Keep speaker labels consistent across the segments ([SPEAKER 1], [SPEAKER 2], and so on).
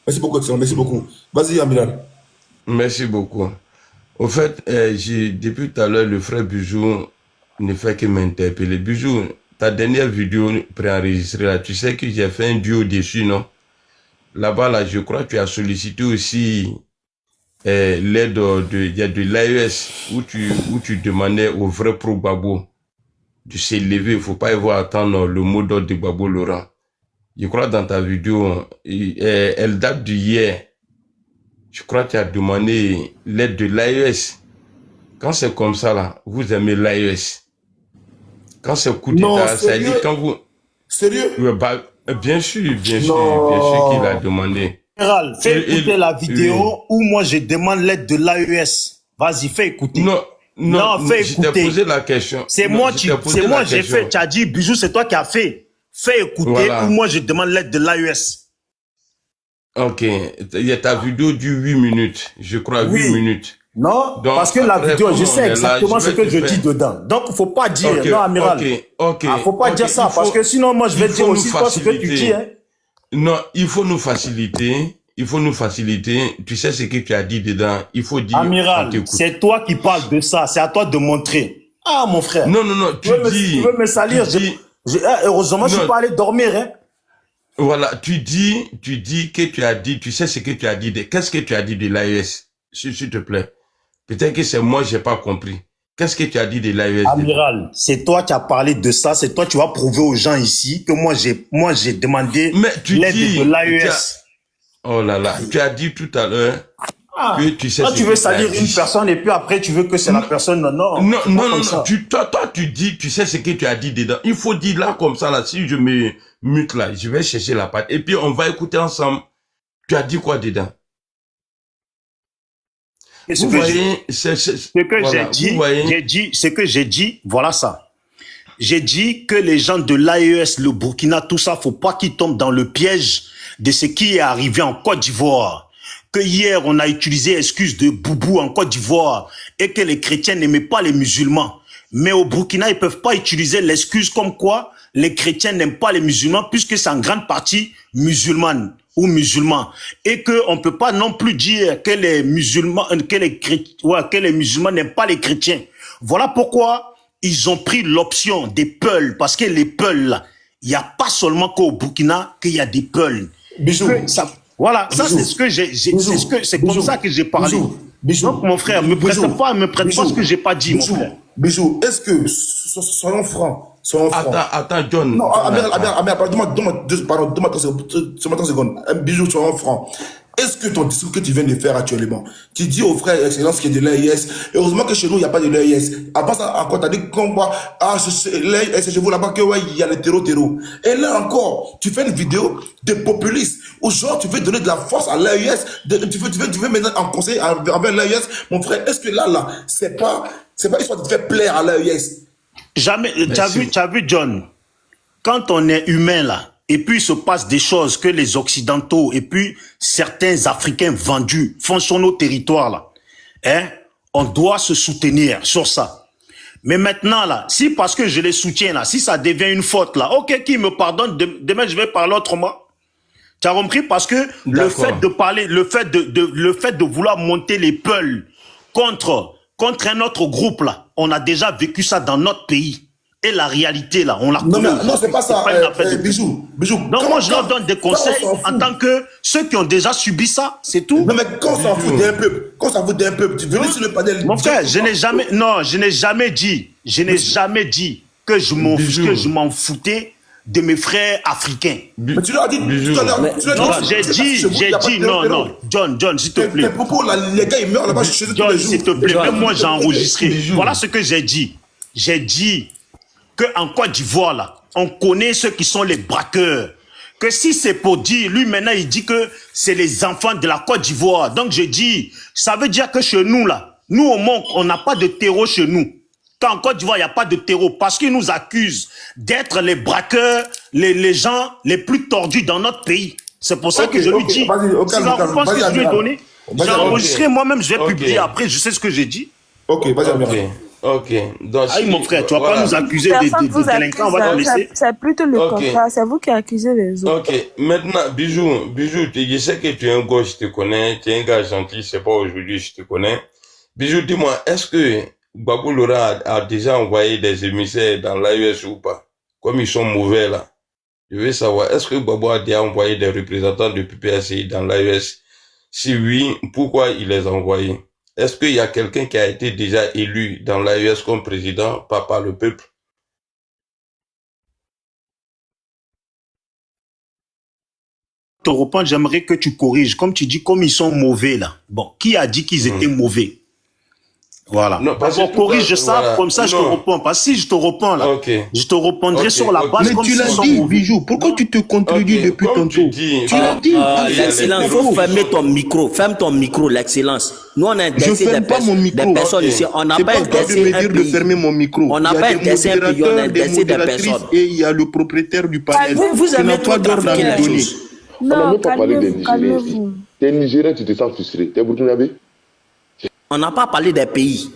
[SPEAKER 1] Merci beaucoup, excellent. Merci beaucoup. Vas-y, Amiral.
[SPEAKER 2] Merci beaucoup. Au fait, depuis tout à l'heure, le frère Bijou ne fait que m'interpeller. Bijou, ta dernière vidéo préenregistrée là, tu sais que j'ai fait un duo dessus, non? Là-bas, là, je crois que tu as sollicité aussi l'aide de l'AES où tu demandais au vrai pro Babo de s'élever. Il ne faut pas y voir attendre le mot d'ordre de Babo Laurent. Je crois dans ta vidéo, elle date d'hier. Je crois que tu as demandé l'aide de l'AES. Quand c'est comme ça, là, vous aimez l'AES. Quand c'est coup d'État, ça dit quand vous...
[SPEAKER 1] Sérieux?
[SPEAKER 2] Bah, bien sûr qu'il a demandé.
[SPEAKER 3] Général, fais écouter la vidéo où moi je demande l'aide de l'AES. Vas-y, fais écouter.
[SPEAKER 2] Non,
[SPEAKER 3] fais
[SPEAKER 2] je
[SPEAKER 3] écouter.
[SPEAKER 2] t'ai posé la question.
[SPEAKER 3] C'est moi, j'ai fait. Tu as dit, Bijou, c'est toi qui as fait. Fais écouter
[SPEAKER 2] voilà.
[SPEAKER 3] où moi je demande l'aide de l'AES.
[SPEAKER 2] Ok, il y a ta vidéo du 8 minutes, je crois, 8 minutes.
[SPEAKER 3] Non, donc, parce que la vidéo, je sais exactement ce que je dis dedans. Donc, il ne faut pas dire, non, Amiral. Il ne faut pas dire ça, parce que sinon, moi, je vais dire aussi toi ce que tu dis. Hein.
[SPEAKER 2] Non, il faut nous faciliter. Il faut nous faciliter. Tu sais ce que tu as dit dedans. Il faut dire.
[SPEAKER 3] Amiral, c'est toi qui parles de ça. C'est à toi de montrer. Ah, mon frère.
[SPEAKER 2] Non, tu
[SPEAKER 3] veux me salir. Heureusement, je ne suis pas allé dormir. Hein.
[SPEAKER 2] Voilà, tu dis que tu as dit, tu sais ce que tu as dit. Qu'est-ce que tu as dit de l'AES, s'il te plaît? Peut-être que c'est moi, j'ai pas compris. Qu'est-ce que tu as dit de l'AES?
[SPEAKER 3] Amiral, c'est toi qui as parlé de ça. C'est toi qui vas prouver aux gens ici que moi, j'ai demandé l'aide de l'AES.
[SPEAKER 2] Oh là là, tu as dit tout à l'heure que tu sais.
[SPEAKER 3] Toi, tu veux salir une personne et puis après, tu veux que c'est la personne.
[SPEAKER 2] Non. Toi, tu dis, tu sais ce que tu as dit dedans. Il faut dire là, comme ça, là, si je me mute là, je vais chercher la patte. Et puis, on va écouter ensemble. Tu as dit quoi dedans?
[SPEAKER 3] Ce que j'ai dit, voilà ça. J'ai dit que les gens de l'AES, le Burkina, tout ça, faut pas qu'ils tombent dans le piège de ce qui est arrivé en Côte d'Ivoire. Que hier, on a utilisé l'excuse de Boubou en Côte d'Ivoire et que les chrétiens n'aimaient pas les musulmans. Mais au Burkina, ils peuvent pas utiliser l'excuse comme quoi les chrétiens n'aiment pas les musulmans puisque c'est en grande partie musulmane ou musulmans. Et qu'on ne peut pas non plus dire que les musulmans, que les musulmans n'aiment pas les chrétiens. Voilà pourquoi ils ont pris l'option des Peuls, parce que les Peuls, il n'y a pas seulement qu'au Burkina qu'il y a des Peuls. Voilà, ça c'est ce que c'est comme ça que j'ai parlé. Donc mon frère, me prête pas ce que j'ai pas dit, mon frère.
[SPEAKER 1] Bijou, est-ce que, soyons francs,
[SPEAKER 2] Attends, John.
[SPEAKER 1] Non, donne-moi 30 secondes. Bijou, soyons francs. Est-ce que ton discours que tu viens de faire actuellement, tu dis aux frères excellence qu'il y a de l'AIS, heureusement que chez nous, il n'y a pas de l'AIS. Avant ça, encore, tu as dit qu'on voit, l'AIS, je vous là-bas, que ouais, il y a le terreau. Et là encore, tu fais une vidéo de populiste, où genre, tu veux donner de la force à l'AIS, tu veux maintenant en conseil envers l'AIS. Mon frère, est-ce que là, c'est pas histoire de te faire plaire à l'AIS?
[SPEAKER 3] Jamais, tu as vu, John, quand on est humain, là, et puis il se passe des choses que les Occidentaux et puis certains Africains vendus font sur nos territoires, là, hein, on doit se soutenir sur ça. Mais maintenant, là, si parce que je les soutiens, là, si ça devient une faute, là, ok, qui me pardonne, demain je vais parler autrement. Tu as compris? Parce que le fait de parler, le fait de vouloir monter les Peuls contre un autre groupe, là, on a déjà vécu ça dans notre pays. Et la réalité, là, on la connaît.
[SPEAKER 1] Non, c'est pas ça, Bijou.
[SPEAKER 3] Donc, moi, je leur donne des conseils en tant que ceux qui ont déjà subi ça, c'est tout.
[SPEAKER 1] Non, mais quand on s'en fout d'un peuple, tu venais sur le panel.
[SPEAKER 3] Mon frère, je n'ai jamais dit que je m'en foutais de mes frères africains.
[SPEAKER 1] Mais tu l'as dit tout à l'heure.
[SPEAKER 3] J'ai dit, non, John, s'il te plaît.
[SPEAKER 1] Tes propos, là, les gars, ils meurent là-bas chez eux tous les jours.
[SPEAKER 3] S'il te plaît, même moi, j'ai enregistré. Voilà ce que j'ai dit. J'ai dit qu'en Côte d'Ivoire, là, on connaît ceux qui sont les braqueurs. Que si c'est pour dire, lui maintenant il dit que c'est les enfants de la Côte d'Ivoire. Donc je dis, ça veut dire que chez nous là, nous au monde, on n'a pas de terreau chez nous. Qu'en Côte d'Ivoire, il n'y a pas de terreau parce qu'ils nous accusent d'être les braqueurs, les gens les plus tordus dans notre pays. C'est pour ça que je lui dis, si la réponse que je lui ai donnée, j'ai enregistré moi-même, je vais publier après, je sais ce que j'ai dit.
[SPEAKER 1] Ok, vas-y,
[SPEAKER 2] Ok. Donc,
[SPEAKER 3] Ah oui, mon frère, tu vas pas nous accuser
[SPEAKER 4] Personne
[SPEAKER 3] de
[SPEAKER 4] vous
[SPEAKER 3] délinquants, on va te
[SPEAKER 4] accuse,
[SPEAKER 3] laisser.
[SPEAKER 4] c'est plutôt le
[SPEAKER 2] ok.
[SPEAKER 4] contraire. C'est vous qui accusez les autres.
[SPEAKER 2] Ok. Maintenant, Bijou, je sais que tu es un gars, je te connais, tu es un gars gentil, c'est pas aujourd'hui, je te connais. Bijou, dis-moi, est-ce que Babou Laurent a déjà envoyé des émissaires dans l'AES ou pas? Comme ils sont mauvais là. Je veux savoir, est-ce que Babou a déjà envoyé des représentants de PPACI dans l'AES? Si oui, pourquoi il les a envoyés? Est-ce qu'il y a quelqu'un qui a été déjà élu dans l'AES comme président, pas par le peuple?
[SPEAKER 3] Te reprendre, j'aimerais que tu corriges. Comme tu dis, comme ils sont mauvais là. Bon, qui a dit qu'ils étaient mauvais? Voilà.
[SPEAKER 2] Non, parce
[SPEAKER 3] Bon,
[SPEAKER 2] que
[SPEAKER 3] corrige ça,
[SPEAKER 2] voilà.
[SPEAKER 3] comme ça je te
[SPEAKER 2] Non.
[SPEAKER 3] réponds. Parce que si je te réponds là,
[SPEAKER 2] Ok.
[SPEAKER 3] je te répondrai
[SPEAKER 2] Ok,
[SPEAKER 3] sur la
[SPEAKER 2] ok.
[SPEAKER 3] base
[SPEAKER 1] Mais
[SPEAKER 3] comme
[SPEAKER 1] tu
[SPEAKER 3] s'ils
[SPEAKER 1] l'as
[SPEAKER 3] sont
[SPEAKER 1] dit,
[SPEAKER 3] mauvais.
[SPEAKER 1] Bijou. Pourquoi tu te contredis
[SPEAKER 2] Ok,
[SPEAKER 1] depuis
[SPEAKER 2] comme tu
[SPEAKER 1] tantôt?
[SPEAKER 2] dis,
[SPEAKER 1] Tu l'as dit.
[SPEAKER 5] L'excellence, il faut fermer ton micro. Ferme ton micro, l'excellence. Nous, on a
[SPEAKER 1] Je
[SPEAKER 5] interdit
[SPEAKER 1] ferme pas mon micro.
[SPEAKER 5] des personnes
[SPEAKER 2] Ok.
[SPEAKER 5] ici. On n'a
[SPEAKER 1] C'est
[SPEAKER 5] pas
[SPEAKER 1] pas toi de
[SPEAKER 5] interdit
[SPEAKER 1] me
[SPEAKER 5] un
[SPEAKER 1] dire de
[SPEAKER 5] pays.
[SPEAKER 1] fermer mon micro.
[SPEAKER 5] On n'a
[SPEAKER 1] Il y a
[SPEAKER 5] pas
[SPEAKER 1] des
[SPEAKER 5] interdit un pays, on a
[SPEAKER 1] modérateurs, des
[SPEAKER 5] interdit des
[SPEAKER 1] modératrices
[SPEAKER 5] personnes.
[SPEAKER 1] et il y a le propriétaire du panel.
[SPEAKER 5] Vous
[SPEAKER 1] Tu
[SPEAKER 5] aimez
[SPEAKER 1] n'as pas
[SPEAKER 5] trop
[SPEAKER 1] d'ordre à
[SPEAKER 5] trafiquer
[SPEAKER 1] me
[SPEAKER 5] la
[SPEAKER 1] donner.
[SPEAKER 5] chose.
[SPEAKER 6] On n'a
[SPEAKER 4] Non,
[SPEAKER 6] même pas parlé des
[SPEAKER 4] calmez-vous,
[SPEAKER 6] Nigériens ici.
[SPEAKER 4] calmez-vous.
[SPEAKER 6] T'es Nigérien, tu te sens frustré. T'es Burkinabé?
[SPEAKER 5] On n'a pas parlé des pays.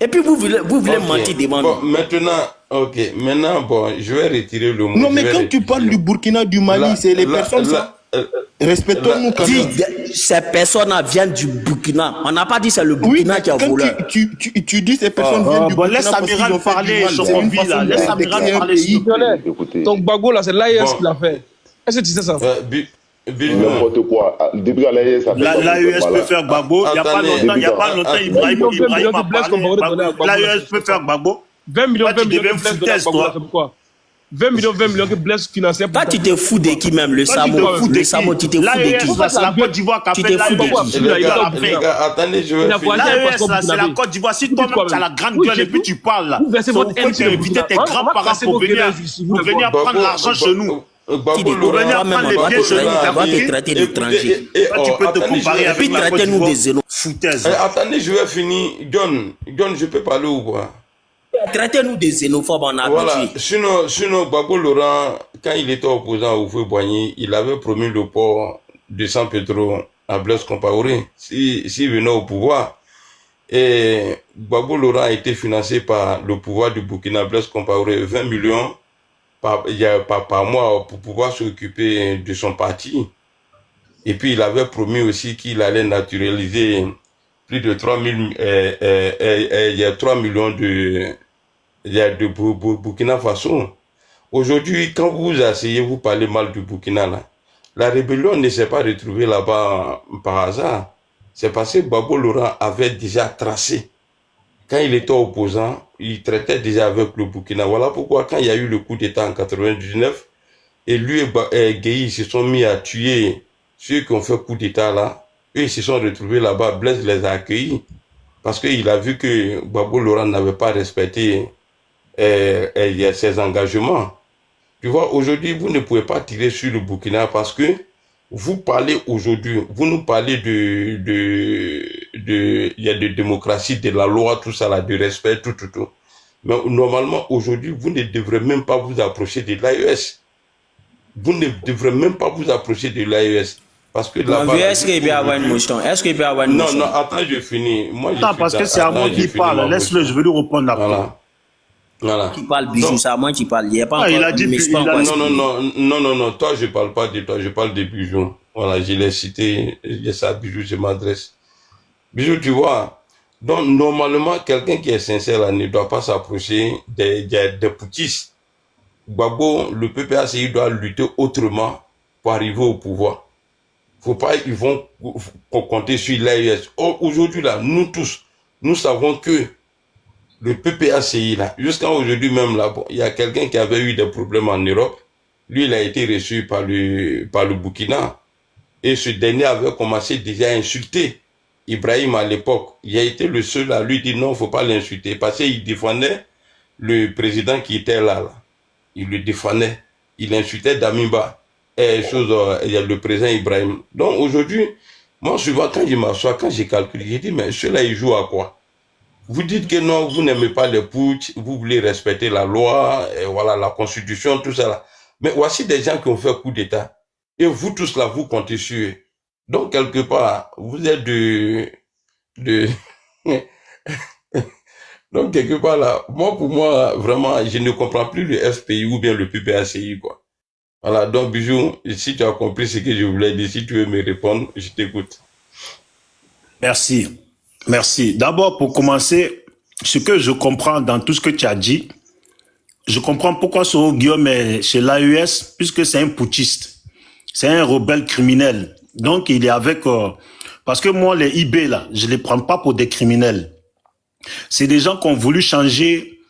[SPEAKER 5] Et puis vous voulez
[SPEAKER 2] Ok.
[SPEAKER 5] mentir devant
[SPEAKER 2] Bon,
[SPEAKER 5] nous.
[SPEAKER 2] maintenant, bon, je vais retirer le mot.
[SPEAKER 1] Non,
[SPEAKER 2] je
[SPEAKER 1] mais
[SPEAKER 2] vais
[SPEAKER 1] quand tu
[SPEAKER 2] rectifier.
[SPEAKER 1] parles du Burkina, du Mali,
[SPEAKER 2] Là,
[SPEAKER 1] c'est les
[SPEAKER 2] là,
[SPEAKER 1] personnes ça.
[SPEAKER 2] là,
[SPEAKER 1] Respectons-nous quand
[SPEAKER 5] Dis,
[SPEAKER 1] même.
[SPEAKER 5] ces personnes viennent du Burkina. On n'a pas dit c'est le
[SPEAKER 1] Oui,
[SPEAKER 5] Burkina qui a
[SPEAKER 1] quand
[SPEAKER 5] volé.
[SPEAKER 1] tu dis ces personnes viennent du
[SPEAKER 3] Bon,
[SPEAKER 1] Burkina
[SPEAKER 3] laisse
[SPEAKER 1] parce qu'ils
[SPEAKER 3] Amiral
[SPEAKER 1] ont fait du
[SPEAKER 3] parler,
[SPEAKER 1] mal.
[SPEAKER 3] je
[SPEAKER 1] C'est une
[SPEAKER 3] convie là.
[SPEAKER 1] façon
[SPEAKER 3] Laisse
[SPEAKER 1] d'intégrer
[SPEAKER 3] Amiral
[SPEAKER 1] un
[SPEAKER 3] parler, s'il
[SPEAKER 1] pays.
[SPEAKER 3] te plaît.
[SPEAKER 6] Écoutez,
[SPEAKER 7] Donc Bago là, c'est l'AES
[SPEAKER 2] Bon.
[SPEAKER 7] qui l'a fait. Est-ce que tu sais ça?
[SPEAKER 2] Bijou.
[SPEAKER 6] n'importe quoi. Depuis à l'AES, ça fait pas
[SPEAKER 3] L'AES
[SPEAKER 6] beaucoup
[SPEAKER 3] peut
[SPEAKER 6] de
[SPEAKER 3] faire Gbagbo. Il n'y a pas
[SPEAKER 2] Attendez.
[SPEAKER 3] longtemps, il y a pas longtemps, Ibrahim a
[SPEAKER 7] Blaise Compaoré
[SPEAKER 3] parlé.
[SPEAKER 7] donné à Gbagbo, là,
[SPEAKER 3] L'AES peut faire Gbagbo.
[SPEAKER 7] 20 millions,
[SPEAKER 3] Toi, tu
[SPEAKER 7] 20 millions
[SPEAKER 3] deviens
[SPEAKER 7] que Blaise donné à
[SPEAKER 3] foutaise,
[SPEAKER 7] Gbagbo, là,
[SPEAKER 3] toi.
[SPEAKER 7] c'est pourquoi 20 millions que Blaise finançait pour
[SPEAKER 5] Toi, tu te fous de qui même? Le
[SPEAKER 3] Toi, tu te
[SPEAKER 5] Samo.
[SPEAKER 3] fous de
[SPEAKER 5] Le Samo, tu te
[SPEAKER 3] qui?
[SPEAKER 5] fous de
[SPEAKER 3] L'AES,
[SPEAKER 5] qui?
[SPEAKER 3] là, c'est la Côte d'Ivoire qui a
[SPEAKER 5] Tu
[SPEAKER 3] fait
[SPEAKER 5] te fous de
[SPEAKER 3] l'AES.
[SPEAKER 5] qui?
[SPEAKER 7] Il a
[SPEAKER 2] Les
[SPEAKER 7] été
[SPEAKER 2] gars,
[SPEAKER 7] au Burkina.
[SPEAKER 2] attendez, je
[SPEAKER 7] Il
[SPEAKER 2] vais
[SPEAKER 7] a
[SPEAKER 2] finir.
[SPEAKER 7] voyagé.
[SPEAKER 3] L'AES, là, c'est la Côte d'Ivoire. Si
[SPEAKER 7] Vous dites
[SPEAKER 3] toi-même,
[SPEAKER 7] quoi,
[SPEAKER 3] tu as la
[SPEAKER 7] même?
[SPEAKER 3] grande
[SPEAKER 7] Oui,
[SPEAKER 3] gueule
[SPEAKER 7] j'ai
[SPEAKER 3] et puis
[SPEAKER 7] tout.
[SPEAKER 3] tu parles là.
[SPEAKER 7] Vous versez
[SPEAKER 3] C'est
[SPEAKER 7] votre
[SPEAKER 3] pourquoi
[SPEAKER 7] haine
[SPEAKER 3] tu
[SPEAKER 7] sur
[SPEAKER 3] as
[SPEAKER 7] le
[SPEAKER 3] invité tes
[SPEAKER 7] Burkina. On va
[SPEAKER 3] grands-parents
[SPEAKER 7] casser
[SPEAKER 3] pour
[SPEAKER 7] vos
[SPEAKER 3] venir
[SPEAKER 7] gueules ici, vous
[SPEAKER 3] pour
[SPEAKER 7] les
[SPEAKER 3] venir
[SPEAKER 7] voir.
[SPEAKER 3] prendre l'argent chez nous.
[SPEAKER 5] Qui dit
[SPEAKER 3] Pour venir
[SPEAKER 5] toi-même,
[SPEAKER 3] prendre les
[SPEAKER 5] on
[SPEAKER 3] pieds
[SPEAKER 5] doit
[SPEAKER 3] chez nous, t'as
[SPEAKER 5] te
[SPEAKER 3] compris?
[SPEAKER 5] traiter d'étranger.
[SPEAKER 3] Toi, tu peux te comparer
[SPEAKER 5] Et
[SPEAKER 3] avec
[SPEAKER 5] puis
[SPEAKER 3] la Côte
[SPEAKER 5] traitez-nous
[SPEAKER 3] d'Ivoire.
[SPEAKER 5] des zénos.
[SPEAKER 3] Foutaise.
[SPEAKER 2] Attendez, je vais finir. John, je peux parler ou quoi?
[SPEAKER 5] Traitez-nous des xénophobes, on a
[SPEAKER 2] Voilà.
[SPEAKER 5] habitué.
[SPEAKER 2] Sinon, Gbagbo Laurent, quand il était opposant au feu Boigny, il avait promis le port de San Pedro à Blaise Compaoré s'il venait au pouvoir. Et Gbagbo Laurent a été financé par le pouvoir du Burkina, Blaise Compaoré, 20 millions par mois pour pouvoir s'occuper de son parti. Et puis, il avait promis aussi qu'il allait naturaliser plus de 3 millions de Burkina Faso. Aujourd'hui, quand vous asseyez, vous parlez mal du Burkina, là. La rébellion ne s'est pas retrouvée là-bas par hasard. C'est parce que Gbagbo Laurent avait déjà tracé. Quand il était opposant, il traitait déjà avec le Burkina. Voilà pourquoi quand il y a eu le coup d'État en 99, et lui et Gueye se sont mis à tuer ceux qui ont fait coup d'État là, eux ils se sont retrouvés là-bas, Blaise les a accueillis. Parce qu'il a vu que Gbagbo Laurent n'avait pas respecté ses engagements. Tu vois, aujourd'hui, vous ne pouvez pas tirer sur le Burkina parce que vous parlez aujourd'hui, vous nous parlez il y a de démocratie, de la loi, tout ça là, de respect, tout. Mais normalement, aujourd'hui, vous ne devrez même pas vous approcher de l'AES. Vous ne devrez même pas vous approcher de l'AES. Parce que là-bas...
[SPEAKER 5] Est-ce qu'il peut y avoir une motion? Est-ce qu'il peut y avoir une motion?
[SPEAKER 2] Non, attends, je finis. Moi,
[SPEAKER 3] Attends, parce que c'est à moi qui parle. Laisse-le, je vais lui répondre après.
[SPEAKER 2] Voilà.
[SPEAKER 5] Qui parle Bijou, c'est à moi qui parle. Il n'y a pas encore.
[SPEAKER 3] Il a dit,
[SPEAKER 2] non, toi, je parle pas de toi, je parle de Bijou. Voilà, je l'ai cité, il ça, Bijou, je m'adresse. Bijou, tu vois, donc, normalement, quelqu'un qui est sincère, là, ne doit pas s'approcher des poutistes. Gbagbo, le PPACI doit lutter autrement pour arriver au pouvoir. Faut pas, ils vont compter sur l'AES. Aujourd'hui, là, nous tous, nous savons que le PPACI, là, jusqu'à aujourd'hui même, là, il y a quelqu'un qui avait eu des problèmes en Europe. Lui, il a été reçu par le Burkina. Et ce dernier avait commencé déjà à insulter Ibrahim à l'époque. Il a été le seul à lui dire non, faut pas l'insulter. Parce qu'il défendait le président qui était là. Il le défendait. Il insultait Damiba. Et il y a le président Ibrahim. Donc aujourd'hui, moi, souvent, quand je m'assois, quand j'ai calculé, j'ai dit, mais ceux-là, ils jouent à quoi? Vous dites que non, vous n'aimez pas les putsch, vous voulez respecter la loi, et voilà, la constitution, tout ça là. Mais voici des gens qui ont fait coup d'État. Et vous tous là, vous comptez sur eux. Donc, quelque part, vous êtes Donc, quelque part là, pour moi, vraiment, je ne comprends plus le FPI ou bien le PPACI, quoi. Voilà, donc, Bijou, si tu as compris ce que je voulais dire, si tu veux me répondre, je t'écoute.
[SPEAKER 3] Merci. Merci. D'abord, pour commencer, ce que je comprends dans tout ce que tu as dit, je comprends pourquoi Soro Guillaume est chez l'AES, puisque c'est un putschiste. C'est un rebelle criminel. Donc, il est avec... parce que moi, les IB, là, je ne les prends pas pour des criminels. C'est des gens qui ont voulu changer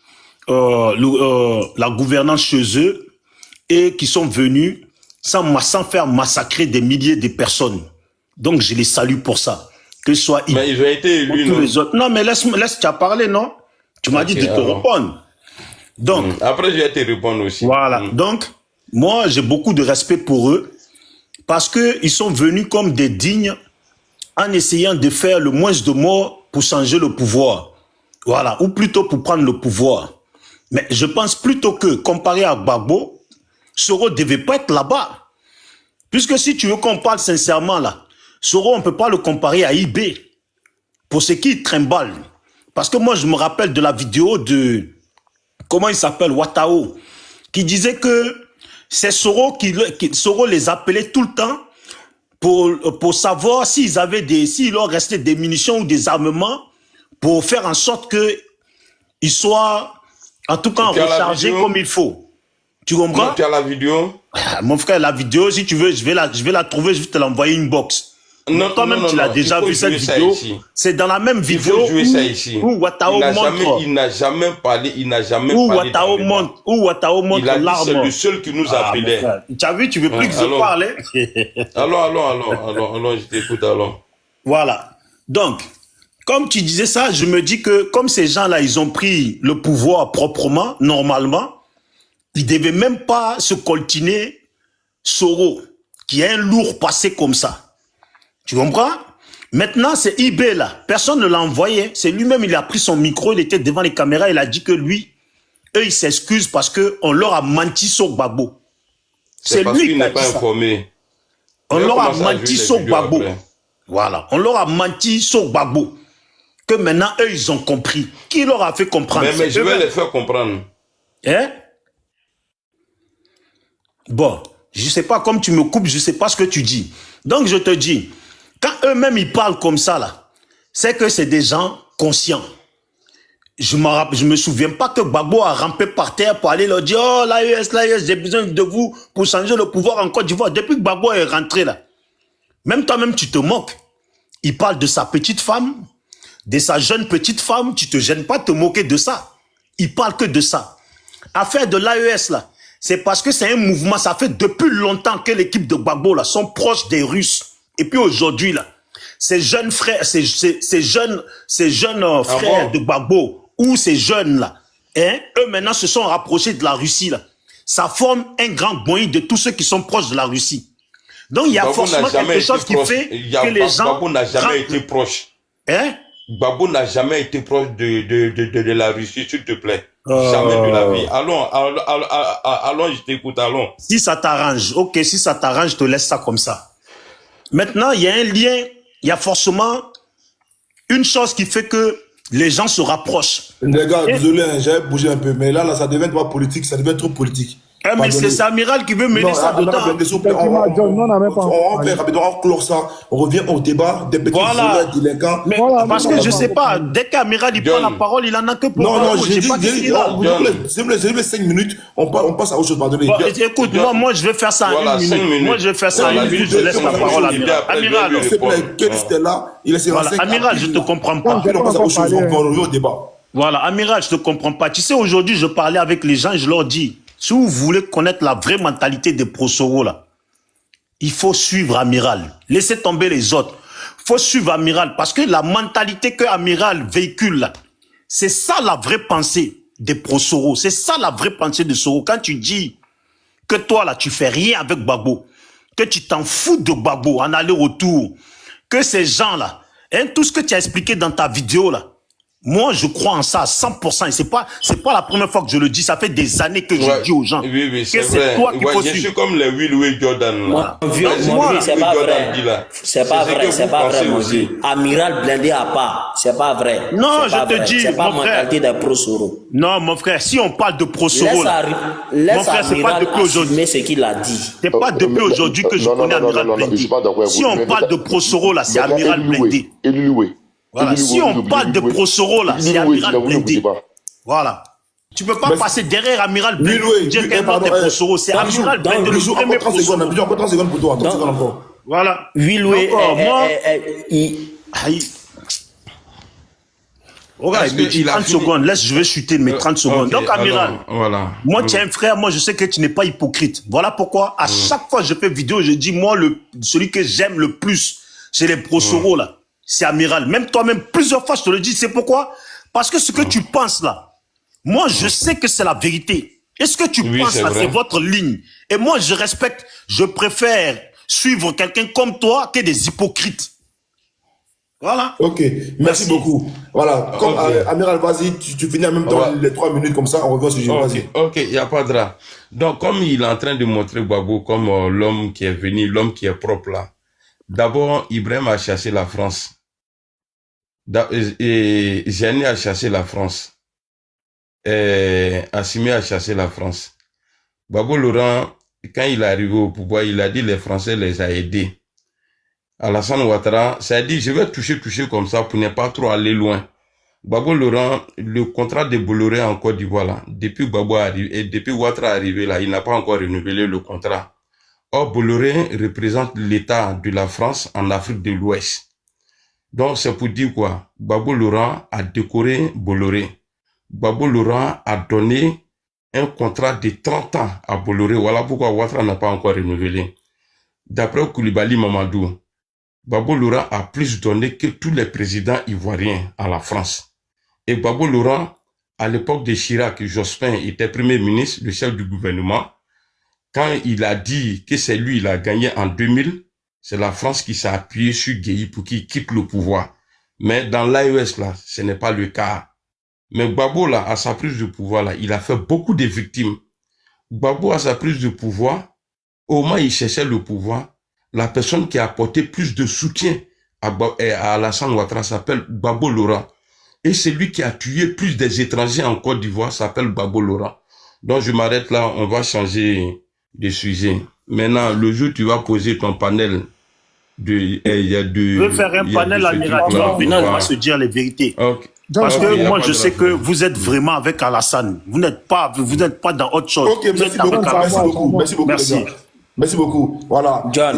[SPEAKER 3] la gouvernance chez eux et qui sont venus sans faire massacrer des milliers de personnes. Donc, je les salue pour ça. Que ce soit IB,
[SPEAKER 2] mais ils ont été élus,
[SPEAKER 3] tous
[SPEAKER 2] non?
[SPEAKER 3] les autres. Non, mais laisse, tu as parlé, non? Tu m'as dit de te répondre. Donc,
[SPEAKER 2] après, je vais te répondre aussi.
[SPEAKER 3] Voilà. Donc, moi, j'ai beaucoup de respect pour eux parce qu'ils sont venus comme des dignes en essayant de faire le moins de morts pour changer le pouvoir. Voilà. Ou plutôt pour prendre le pouvoir. Mais je pense plutôt que, comparé à Gbagbo, Soro ne devait pas être là-bas. Puisque si tu veux qu'on parle sincèrement, là, Soro, on ne peut pas le comparer à IB pour ce qui trimballe. Parce que moi, je me rappelle de la vidéo de... Comment il s'appelle, Watao, qui disait que c'est Soro Soro les appelait tout le temps pour savoir s'ils leur restait des munitions ou des armements pour faire en sorte qu'ils soient, en tout cas, rechargés comme il faut. Tu comprends?
[SPEAKER 2] Non, tu as la vidéo?
[SPEAKER 3] Mon frère, la vidéo, si tu veux, je vais la trouver, je vais te l'envoyer une box.
[SPEAKER 2] Non,
[SPEAKER 3] toi-même, tu l'as déjà vu cette vidéo. C'est dans la même vidéo où Watao montre.
[SPEAKER 2] Il n'a jamais parlé,
[SPEAKER 3] où Watao montre l'arme.
[SPEAKER 2] C'est le seul qui nous a appelé.
[SPEAKER 3] Tu as vu, tu veux plus que je parle.
[SPEAKER 2] Alors, je t'écoute alors.
[SPEAKER 3] Voilà. Donc, comme tu disais ça, je me dis que comme ces gens-là, ils ont pris le pouvoir proprement, normalement, ils ne devaient même pas se coltiner Soro, qui a un lourd passé comme ça. Tu comprends? Maintenant, c'est IB là. Personne ne l'a envoyé. C'est lui-même, il a pris son micro, il était devant les caméras, il a dit que lui, eux, ils s'excusent parce qu'on leur a menti sur Gbagbo.
[SPEAKER 2] C'est lui qui n'est pas informé.
[SPEAKER 3] On leur a menti sur Gbagbo. Voilà. On leur a menti sur Gbagbo. Que maintenant, eux, ils ont compris. Qui leur a fait comprendre?
[SPEAKER 2] Mais je vais les faire comprendre.
[SPEAKER 3] Hein? Bon, je sais pas, comme tu me coupes, je sais pas ce que tu dis. Donc, je te dis, quand eux-mêmes, ils parlent comme ça, là, c'est que c'est des gens conscients. Je me souviens pas que Gbagbo a rampé par terre pour aller leur dire « Oh, l'AES, j'ai besoin de vous pour changer le pouvoir en Côte d'Ivoire. » Depuis que Gbagbo est rentré, là, même toi-même, tu te moques. Il parle de sa petite femme, de sa jeune petite femme. Tu te gênes pas de te moquer de ça. Il parle que de ça. Affaire de l'AES, là, c'est parce que c'est un mouvement. Ça fait depuis longtemps que l'équipe de Gbagbo, là, sont proches des Russes. Et puis aujourd'hui, là, ces jeunes frères, ces jeunes frères de Gbagbo, ou ces jeunes-là, hein, eux maintenant se sont rapprochés de la Russie, là. Ça forme un grand boing de tous ceux qui sont proches de la Russie. Donc il y a forcément quelque chose qui fait que les gens...
[SPEAKER 2] Gbagbo n'a jamais été proche.
[SPEAKER 3] Hein?
[SPEAKER 2] Gbagbo n'a jamais été proche de la Russie, s'il te plaît. Jamais de la vie. Allons, je t'écoute, allons.
[SPEAKER 3] Si ça t'arrange, ok, si ça t'arrange, je te laisse ça comme ça. Maintenant, il y a un lien, il y a forcément une chose qui fait que les gens se rapprochent.
[SPEAKER 1] Les gars, désolé, j'avais bougé un peu, mais là, ça devient pas politique, ça devient trop politique.
[SPEAKER 3] Mais c'est Amiral qui veut mener ça dedans.
[SPEAKER 1] On clore ça, on revient au débat des petits voleurs délinquants.
[SPEAKER 3] Mais parce que je sais pas, dès qu'Amiral il prend la parole, il en a que pour...
[SPEAKER 1] Non, j'ai dit 5 minutes, on passe à autre chose, pardonnez.
[SPEAKER 3] Écoute, moi je vais faire ça en 1 minute. Moi je vais faire ça en 1 minute, je laisse la parole à Amiral. Amiral, Amiral, je te comprends pas.
[SPEAKER 1] On passe à autre chose, on revient au débat.
[SPEAKER 3] Voilà, Amiral, je te comprends pas. Tu sais, aujourd'hui, je parlais avec les gens et je leur dis, si vous voulez connaître la vraie mentalité des pro-Soro, là, il faut suivre Amiral. Laissez tomber les autres. Il faut suivre Amiral parce que la mentalité que Amiral véhicule, là, c'est ça la vraie pensée des pro-Soro. C'est ça la vraie pensée de Soro. Quand tu dis que toi, là, tu fais rien avec Gbagbo, que tu t'en fous de Gbagbo en aller-retour, que ces gens-là, hein, tout ce que tu as expliqué dans ta vidéo, là, Moi, je crois en ça à 100%. Et c'est pas la première fois que je le dis. Ça fait des années que je dis aux gens.
[SPEAKER 2] Oui, c'est
[SPEAKER 3] que
[SPEAKER 2] vrai.
[SPEAKER 3] c'est toi qu'il faut
[SPEAKER 2] Je
[SPEAKER 3] suivre.
[SPEAKER 2] suis comme les Will Jordan. Là.
[SPEAKER 5] Mon vieux, c'est pas vrai. C'est pas vrai, c'est pas vrai, mon vieux. Amiral blindé à part. C'est pas vrai.
[SPEAKER 3] Non, je te dis,
[SPEAKER 5] c'est pas
[SPEAKER 3] mon frère.
[SPEAKER 5] mentalité de Prosoro.
[SPEAKER 3] Non, mon frère, si on parle de Prosoro,
[SPEAKER 5] laisse
[SPEAKER 3] frère, c'est pas
[SPEAKER 5] Amiral
[SPEAKER 3] depuis aujourd'hui.
[SPEAKER 5] assumer ce qu'il a dit.
[SPEAKER 3] C'est pas depuis aujourd'hui que je connais Amiral Blindé. Si on parle de Prosoro, là, c'est Amiral Blindé. Voilà. Si on parle de Prosoro, là, c'est Amiral Blindé. Voilà. Tu peux pas passer derrière Amiral Blindé et dire qu'elle parle de Prosoro. C'est Amiral Blindé, le premier Prosoro.
[SPEAKER 1] Encore 30 secondes pour toi. 30 secondes encore.
[SPEAKER 3] Voilà.
[SPEAKER 5] Willoué,
[SPEAKER 3] moi...
[SPEAKER 2] Regarde,
[SPEAKER 3] 30 secondes, laisse, je vais chuter mes 30 secondes.
[SPEAKER 2] Okay,
[SPEAKER 3] donc, Amiral,
[SPEAKER 2] alors, voilà.
[SPEAKER 3] Moi, tu es un frère, moi, je sais que tu n'es pas hypocrite. Voilà pourquoi, à chaque fois que je fais vidéo, je dis, moi, celui que j'aime le plus, c'est les Prosoro, là. C'est Amiral. Même toi-même, plusieurs fois, je te le dis. C'est pourquoi? Parce que ce que tu penses, là, moi, je sais que c'est la vérité. Et ce que tu penses, là, c'est votre ligne. Et moi, je respecte, je préfère suivre quelqu'un comme toi que des hypocrites. Voilà.
[SPEAKER 1] Ok, merci beaucoup. Voilà, comme Amiral, vas-y, tu finis en même temps les 3 minutes comme ça, on revient au sujet. Vas-y.
[SPEAKER 2] Ok, il n'y a pas de drap. Donc, comme il est en train de montrer Gbagbo comme l'homme qui est venu, l'homme qui est propre là, d'abord, Ibrahim a chassé la France. Et Gianni a chassé la France. Et Assimi a chassé la France. Gbagbo Laurent, quand il est arrivé au pouvoir, il a dit les Français les a aidés. Alassane Ouattara, ça a dit, je vais toucher comme ça pour ne pas trop aller loin. Gbagbo Laurent, le contrat de Bolloré en Côte d'Ivoire, là, depuis Gbagbo arrivé, et depuis Ouattara arrivé là, il n'a pas encore renouvelé le contrat. Or, Bolloré représente l'État de la France en Afrique de l'Ouest. Donc, c'est pour dire quoi? Gbagbo Laurent a décoré Bolloré. Gbagbo Laurent a donné un contrat de 30 ans à Bolloré. Voilà pourquoi Ouattara n'a pas encore renouvelé. D'après Koulibaly Mamadou, Gbagbo Laurent a plus donné que tous les présidents ivoiriens à la France. Et Gbagbo Laurent, à l'époque de Chirac, Jospin était premier ministre, le chef du gouvernement. Quand il a dit que c'est lui, il a gagné en 2000, c'est la France qui s'est appuyée sur Guéhi pour qu'il quitte le pouvoir. Mais dans l'AES, là, ce n'est pas le cas. Mais Gbagbo, là, à sa prise de pouvoir, là, il a fait beaucoup de victimes. Gbagbo, à sa prise de pouvoir, au moment où il cherchait le pouvoir, la personne qui a apporté plus de soutien à Alassane Ouattara s'appelle Gbagbo Laurent. Et celui qui a tué plus des étrangers en Côte d'Ivoire s'appelle Gbagbo Laurent. Donc je m'arrête là, on va changer de sujet. Maintenant, le jour où tu vas poser ton panel je
[SPEAKER 3] veux faire un panel amiral. Maintenant, on va se dire les vérités.
[SPEAKER 2] Okay.
[SPEAKER 3] Parce que moi, je sais que vous êtes vraiment avec Alassane. Vous n'êtes pas dans autre chose.
[SPEAKER 1] Ok, merci beaucoup. Merci beaucoup. Merci beaucoup. Voilà.
[SPEAKER 5] John.